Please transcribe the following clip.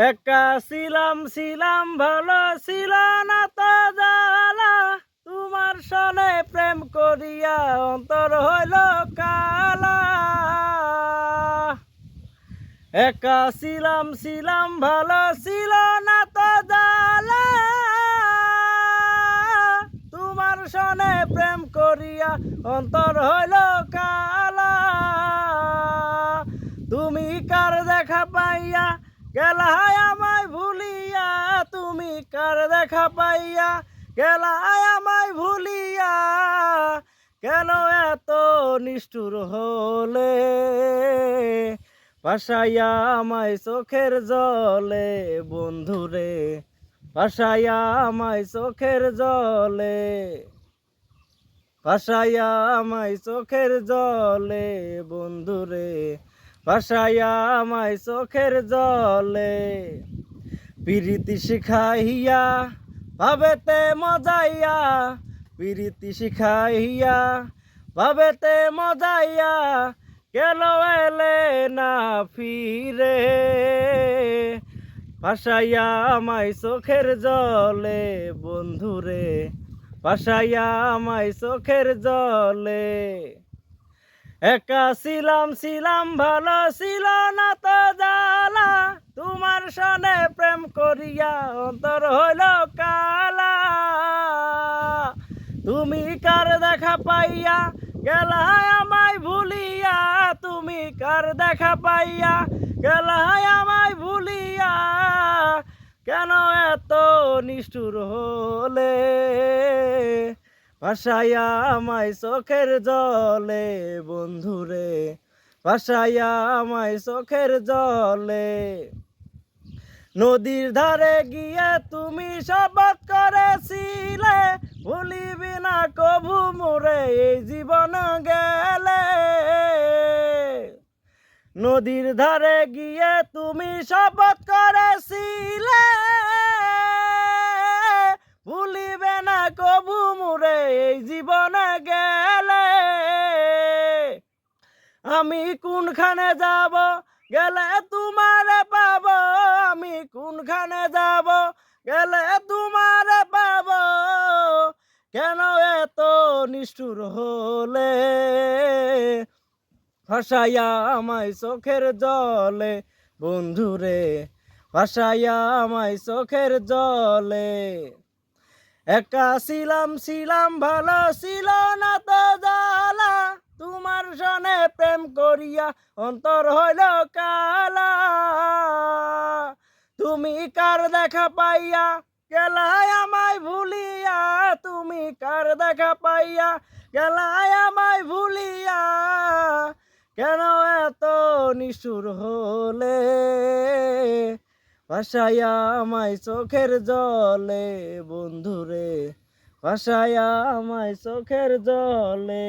একা ছিলাম ভালো ছিল না তো জ্বালা, তোমার সনে প্রেম করিয়া অন্তর হইল কালা। একা ছিলাম ভালো ছিল না তো জ্বালা, তোমার সনে প্রেম করিয়া অন্তর হইল কালা। তুমি কার দেখা পাইয়া গেলাই আমায় ভুলিয়া, তুমি কার দেখা পাইয়া গেলাই আমায় ভুলিয়া, কেন এত নিষ্ঠুর হলে ভাসাইয়া আমায় চোখের জলে বন্ধুরে, ভাসাইয়া আমায় চোখের জলে, ভাসাইয়া আমায় চোখের জলে বন্ধুরে, ভাসাইয়া আমায় চোখের জলে। প্রীতি শিখাইয়া ভাবেতে মজাইয়া, প্রীতি শিখাইয়া ভাবেতে মজাইয়া, কেন এলে না ফিরে, ভাসাইয়া আমায় চোখের জলে বন্ধুরে, ভাসাইয়া আমায় চোখের জলে। একা ছিলাম ভালো ছিল না তো জ্বালা, তোমার সনে প্রেম করিয়া অন্তর হইল কালা। তুমি কার দেখা পাইয়া গেলাই আমায় ভুলিয়া, তুমি কার দেখা পাইয়া গেলাই আমায় ভুলিয়া, কেন এত নিষ্ঠুর হলে ভাসাইয়া আমায় চোখের জলে বন্ধুরে, ভাসাইয়া আমায় চোখের জলে। নদীর ধারে গিয়ে তুমি শপথ করেছিলে, ভুলিবি না কভু মোরে এই জীবন গেলে। নদীর ধারে গিয়ে তুমি শপথ করেছিলে, ভুলিবে না কভু মোরে এই জীবন গেলে। আমি কোনখানে যাব গেলে তোমারে পাব, আমি কোনখানে যাব গেলে তোমারে পাব, কেন এত নিষ্ঠুর হলে ভাসাইয়া আমায় চোখের জলে বন্ধুরে, ভাসাইয়া আমায় চোখের জলে। একা ছিলাম ভালো ছিল না তো জ্বালা, তোমার সনে প্রেম করিয়া অন্তর হইল কালা। তুমি কার দেখা পাইয়া গেলাই আমায় ভুলিয়া, তুমি কার দেখা পাইয়া গেলাই আমায় ভুলিয়া, কেন এত নিষ্ঠুর হলে ভাসাইয়া আমায় চোখের জলে বন্ধুরে, ভাসাইয়া আমায় চোখের জলে।